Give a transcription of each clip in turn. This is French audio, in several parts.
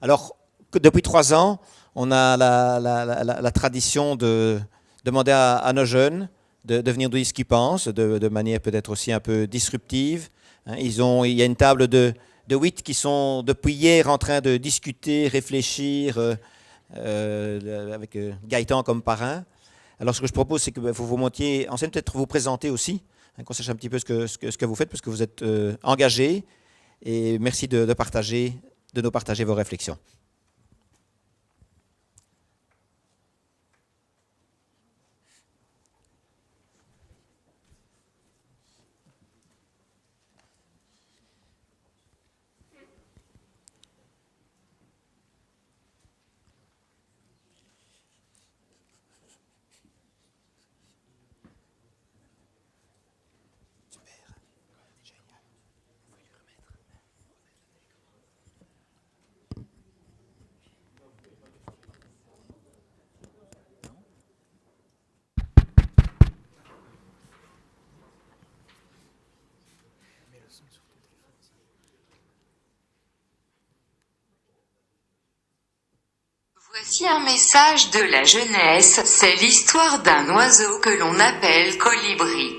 Alors, depuis 3 ans, on a la tradition de demander à nos jeunes de venir dire ce qu'ils pensent, de manière peut-être aussi un peu disruptive. Hein. Il y a une table de 8 qui sont depuis hier en train de discuter, réfléchir, avec Gaëtan comme parrain. Alors, ce que je propose, c'est que vous vous montiez en scène, peut-être vous présenter aussi, hein, qu'on sache un petit peu ce que vous faites, parce que vous êtes engagé. Et merci de nous partager vos réflexions. Voici un message de la jeunesse, c'est l'histoire d'un oiseau que l'on appelle colibri.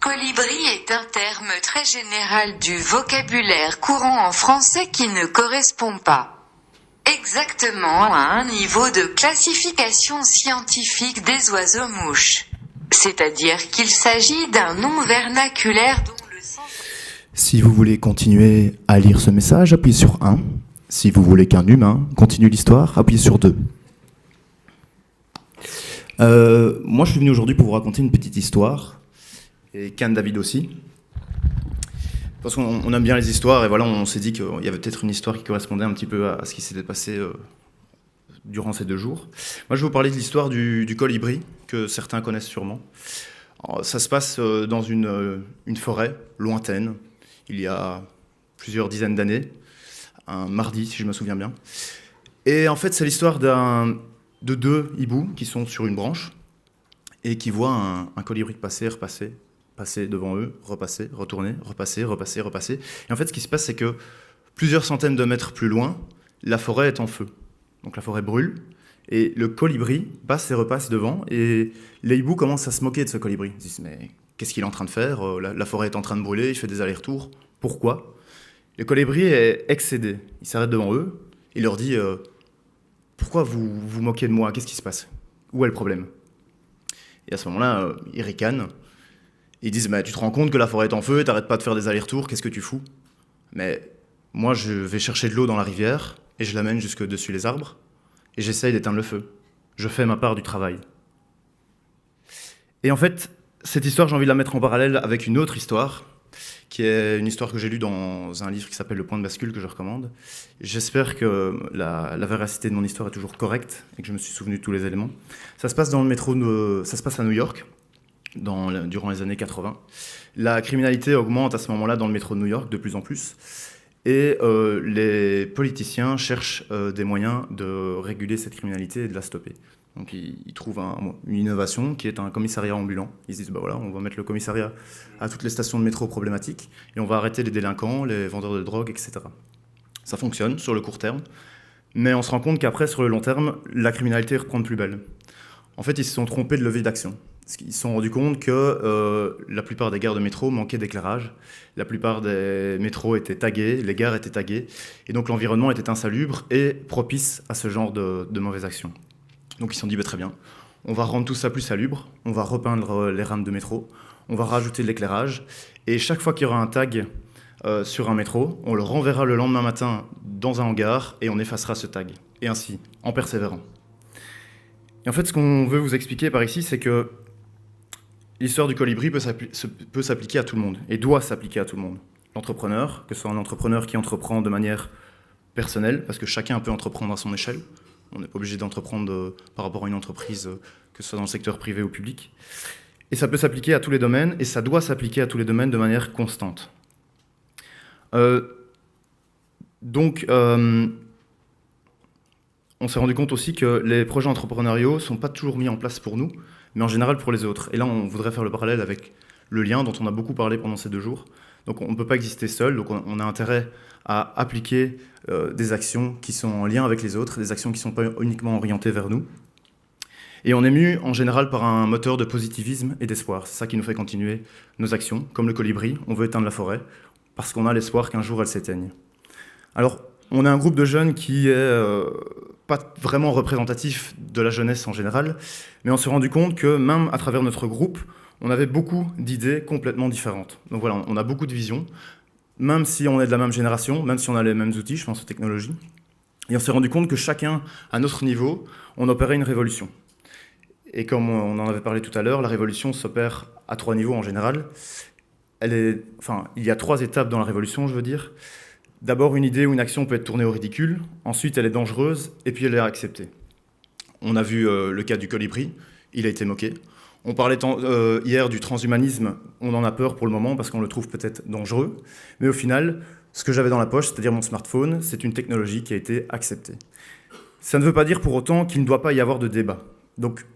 Colibri est un terme très général du vocabulaire courant en français qui ne correspond pas exactement à un niveau de classification scientifique des oiseaux-mouches. C'est-à-dire qu'il s'agit d'un nom vernaculaire dont le sens... Si vous voulez continuer à lire ce message, appuyez sur 1. Si vous voulez qu'un humain continue l'histoire, appuyez sur 2. Moi, je suis venu aujourd'hui pour vous raconter une petite histoire, et Can David aussi. Parce qu'on aime bien les histoires, et voilà, on s'est dit qu'il y avait peut-être une histoire qui correspondait un petit peu à ce qui s'était passé durant ces 2 jours. Moi, je vais vous parler de l'histoire du colibri, que certains connaissent sûrement. Alors, ça se passe dans une forêt lointaine, il y a plusieurs dizaines d'années, un mardi, si je me souviens bien. Et en fait, c'est l'histoire de 2 hiboux qui sont sur une branche et qui voient un colibri passer, repasser, passer devant eux, repasser, retourner, repasser, repasser, repasser. Et en fait, ce qui se passe, c'est que plusieurs centaines de mètres plus loin, la forêt est en feu. Donc la forêt brûle et le colibri passe et repasse devant et les hiboux commencent à se moquer de ce colibri. Ils disent, mais qu'est-ce qu'il est en train de faire ? La forêt est en train de brûler, il fait des allers-retours. Pourquoi ? Le colibri est excédé. Il s'arrête devant eux. Il leur dit pourquoi vous vous moquez de moi ? Qu'est-ce qui se passe ? Où est le problème ? Et à ce moment-là, ils ricanent. Ils disent tu te rends compte que la forêt est en feu, t'arrêtes pas de faire des allers-retours, qu'est-ce que tu fous ? Mais moi, je vais chercher de l'eau dans la rivière et je l'amène jusque dessus les arbres et j'essaye d'éteindre le feu. Je fais ma part du travail. Et en fait, cette histoire, j'ai envie de la mettre en parallèle avec une autre histoire qui est une histoire que j'ai lue dans un livre qui s'appelle Le Point de bascule, que je recommande. J'espère que la véracité de mon histoire est toujours correcte et que je me suis souvenu de tous les éléments. Ça se passe dans le métro, ça se passe à New York, durant les années 80. La criminalité augmente à ce moment-là dans le métro de New York de plus en plus. Et les politiciens cherchent des moyens de réguler cette criminalité et de la stopper. Donc ils trouvent une innovation qui est un commissariat ambulant. Ils se disent, voilà, on va mettre le commissariat à toutes les stations de métro problématiques et on va arrêter les délinquants, les vendeurs de drogue, etc. Ça fonctionne sur le court terme, mais on se rend compte qu'après, sur le long terme, la criminalité reprend de plus belle. En fait, ils se sont trompés de levier d'action. Ils se sont rendus compte que la plupart des gares de métro manquaient d'éclairage, la plupart des métros étaient tagués, les gares étaient taguées, et donc l'environnement était insalubre et propice à ce genre de mauvaises actions. Donc ils se sont dit, très bien, on va rendre tout ça plus salubre, on va repeindre les rames de métro, on va rajouter de l'éclairage, et chaque fois qu'il y aura un tag sur un métro, on le renverra le lendemain matin dans un hangar, et on effacera ce tag. Et ainsi, en persévérant. Et en fait, ce qu'on veut vous expliquer par ici, c'est que l'histoire du colibri peut s'appliquer à tout le monde, et doit s'appliquer à tout le monde. L'entrepreneur, que ce soit un entrepreneur qui entreprend de manière personnelle, parce que chacun peut entreprendre à son échelle. On n'est pas obligé d'entreprendre par rapport à une entreprise, que ce soit dans le secteur privé ou public. Et ça peut s'appliquer à tous les domaines, et ça doit s'appliquer à tous les domaines de manière constante. Donc, on s'est rendu compte aussi que les projets entrepreneuriaux ne sont pas toujours mis en place pour nous, mais en général pour les autres. Et là, on voudrait faire le parallèle avec le lien dont on a beaucoup parlé pendant ces 2 jours, Donc on ne peut pas exister seul, donc on a intérêt à appliquer des actions qui sont en lien avec les autres, des actions qui ne sont pas uniquement orientées vers nous. Et on est mu en général par un moteur de positivisme et d'espoir. C'est ça qui nous fait continuer nos actions. Comme le colibri, on veut éteindre la forêt parce qu'on a l'espoir qu'un jour elle s'éteigne. Alors, on est un groupe de jeunes qui est pas vraiment représentatif de la jeunesse en général, mais on s'est rendu compte que même à travers notre groupe, on avait beaucoup d'idées complètement différentes. Donc voilà, on a beaucoup de visions, même si on est de la même génération, même si on a les mêmes outils, je pense aux technologies. Et on s'est rendu compte que chacun, à notre niveau, on opérait une révolution. Et comme on en avait parlé tout à l'heure, la révolution s'opère à 3 niveaux en général. Il y a 3 étapes dans la révolution, je veux dire. D'abord, une idée ou une action peut être tournée au ridicule. Ensuite, elle est dangereuse. Et puis, elle est acceptée. On a vu le cas du colibri. Il a été moqué. On parlait hier du transhumanisme. On en a peur pour le moment parce qu'on le trouve peut-être dangereux. Mais au final, ce que j'avais dans la poche, c'est-à-dire mon smartphone, c'est une technologie qui a été acceptée. Ça ne veut pas dire pour autant qu'il ne doit pas y avoir de débat. Donc,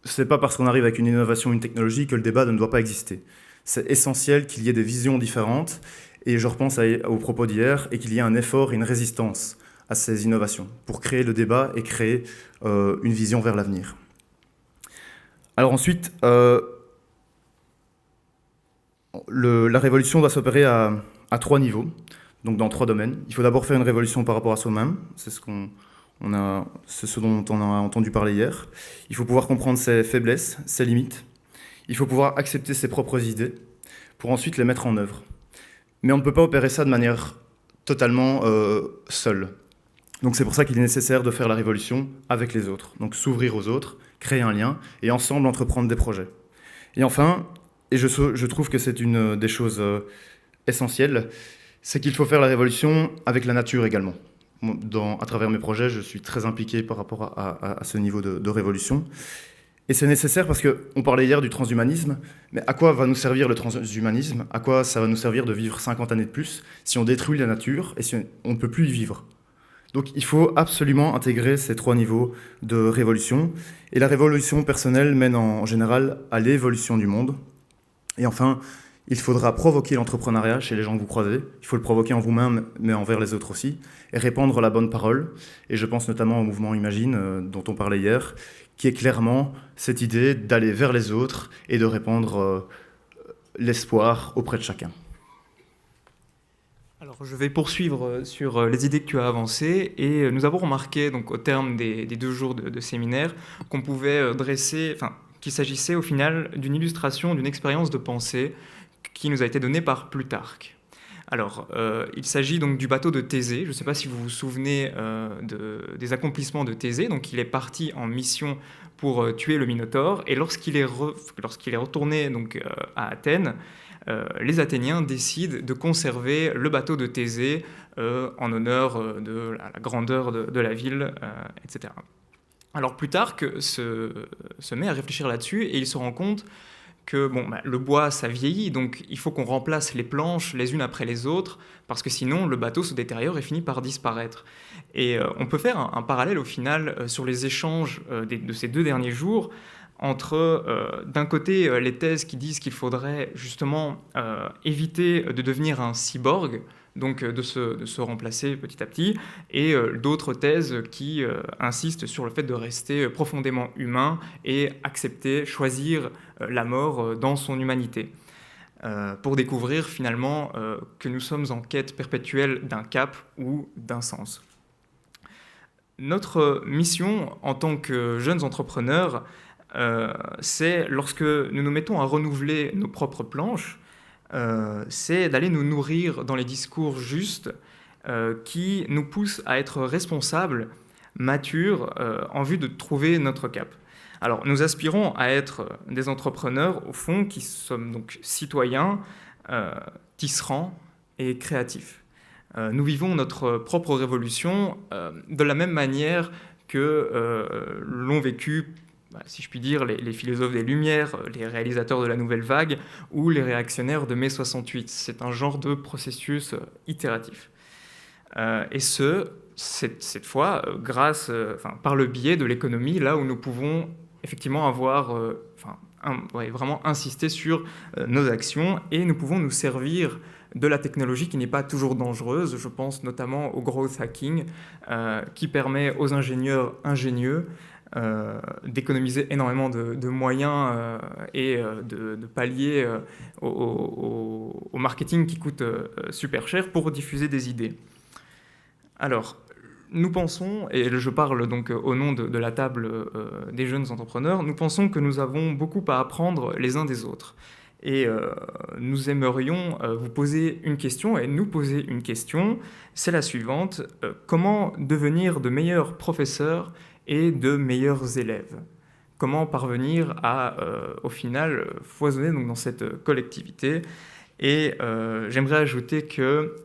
ce n'est pas parce qu'on arrive avec une innovation, une technologie, que le débat ne doit pas exister. C'est essentiel qu'il y ait des visions différentes, et je repense aux propos d'hier, et qu'il y ait un effort et une résistance à ces innovations, pour créer le débat et créer une vision vers l'avenir. Alors ensuite, la révolution va s'opérer à 3 niveaux, donc dans 3 domaines. Il faut d'abord faire une révolution par rapport à soi-même, c'est ce dont on a entendu parler hier. Il faut pouvoir comprendre ses faiblesses, ses limites. Il faut pouvoir accepter ses propres idées pour ensuite les mettre en œuvre. Mais on ne peut pas opérer ça de manière totalement seule. Donc c'est pour ça qu'il est nécessaire de faire la révolution avec les autres. Donc s'ouvrir aux autres, créer un lien et ensemble entreprendre des projets. Et enfin, et je trouve que c'est une des choses essentielles, c'est qu'il faut faire la révolution avec la nature également. À travers mes projets, je suis très impliqué par rapport à ce niveau de révolution. Et c'est nécessaire parce qu'on parlait hier du transhumanisme, mais à quoi va nous servir le transhumanisme? À quoi ça va nous servir de vivre 50 années de plus si on détruit la nature et si on ne peut plus y vivre? Donc il faut absolument intégrer ces 3 niveaux de révolution. Et la révolution personnelle mène en général à l'évolution du monde. Et enfin, il faudra provoquer l'entrepreneuriat chez les gens que vous croisez. Il faut le provoquer en vous-même, mais envers les autres aussi. Et répandre la bonne parole. Et je pense notamment au mouvement Imagine, dont on parlait hier, qui est clairement cette idée d'aller vers les autres et de répandre l'espoir auprès de chacun. Alors, je vais poursuivre sur les idées que tu as avancées. Et nous avons remarqué, donc, au terme des 2 jours de séminaire, qu'on pouvait qu'il s'agissait au final d'une illustration d'une expérience de pensée qui nous a été donnée par Plutarque. Alors, il s'agit donc du bateau de Thésée. Je ne sais pas si vous vous souvenez des accomplissements de Thésée. Donc, il est parti en mission pour tuer le Minotaure. Et lorsqu'il est retourné donc, à Athènes, les Athéniens décident de conserver le bateau de Thésée en honneur de la grandeur de la ville, etc. Alors, Plutarque se met à réfléchir là-dessus et il se rend compte que le bois, ça vieillit, donc il faut qu'on remplace les planches les unes après les autres, parce que sinon le bateau se détériore et finit par disparaître. Et on peut faire un parallèle au final sur les échanges de ces 2 derniers jours, entre d'un côté les thèses qui disent qu'il faudrait justement éviter de devenir un cyborg, donc de se remplacer petit à petit, et d'autres thèses qui insistent sur le fait de rester profondément humain et accepter, choisir la mort dans son humanité, pour découvrir finalement que nous sommes en quête perpétuelle d'un cap ou d'un sens. Notre mission en tant que jeunes entrepreneurs, c'est lorsque nous nous mettons à renouveler nos propres planches, c'est d'aller nous nourrir dans les discours justes qui nous poussent à être responsables, matures, en vue de trouver notre cap. Alors, nous aspirons à être des entrepreneurs, au fond, qui sommes donc citoyens, tisserands et créatifs. Nous vivons notre propre révolution de la même manière que l'ont vécu, si je puis dire, les philosophes des Lumières, les réalisateurs de la Nouvelle Vague ou les réactionnaires de mai 68. C'est un genre de processus itératif. Et cette fois, par le biais de l'économie, là où nous pouvons effectivement avoir, vraiment insister sur nos actions, et nous pouvons nous servir de la technologie qui n'est pas toujours dangereuse. Je pense notamment au growth hacking, qui permet aux ingénieurs ingénieux d'économiser énormément de moyens et de pallier au marketing qui coûte super cher pour diffuser des idées. Alors, nous pensons, et je parle donc au nom de la table des jeunes entrepreneurs, nous pensons que nous avons beaucoup à apprendre les uns des autres. Et nous aimerions vous poser une question et nous poser une question. C'est la suivante. Comment devenir de meilleurs professeurs et de meilleurs élèves? Comment parvenir à, au final, foisonner donc, dans cette collectivité? Et j'aimerais ajouter que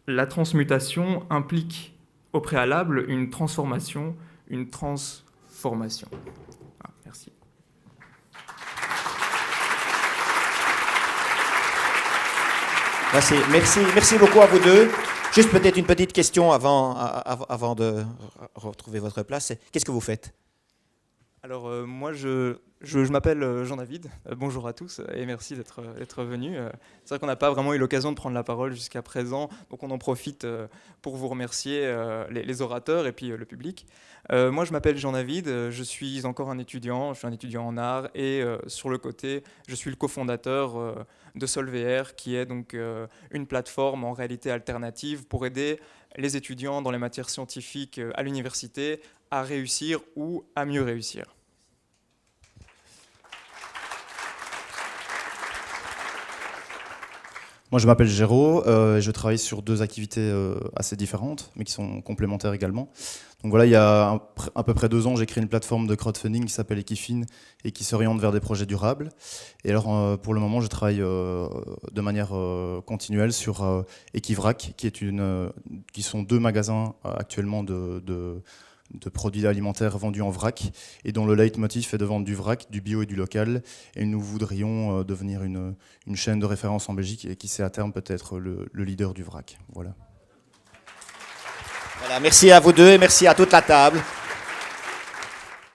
la transmutation implique au préalable une transformation, une transformation. Ah, merci. Merci beaucoup à vous deux. Juste peut-être une petite question avant de retrouver votre place. Qu'est-ce que vous faites? Alors moi je m'appelle Jean-David, bonjour à tous et merci d'être venus. C'est vrai qu'on n'a pas vraiment eu l'occasion de prendre la parole jusqu'à présent, donc on en profite pour vous remercier les orateurs et puis le public. Moi je m'appelle Jean-David, je suis encore un étudiant, je suis un étudiant en art et sur le côté je suis le cofondateur de SolVR qui est donc une plateforme en réalité alternative pour aider les étudiants dans les matières scientifiques à l'université à réussir ou à mieux réussir. Moi, je m'appelle Géraud, je travaille sur deux activités assez différentes, mais qui sont complémentaires également. Donc voilà, il y a à peu près 2 ans, j'ai créé une plateforme de crowdfunding qui s'appelle Equifin et qui s'oriente vers des projets durables. Et alors, pour le moment, je travaille de manière continuelle sur Equivrac, qui sont 2 magasins actuellement de produits alimentaires vendus en vrac et dont le leitmotiv est de vendre du vrac, du bio et du local. Et nous voudrions devenir une chaîne de référence en Belgique et qui sait à terme peut-être le leader du vrac. Voilà. Voilà, merci à vous deux et merci à toute la table.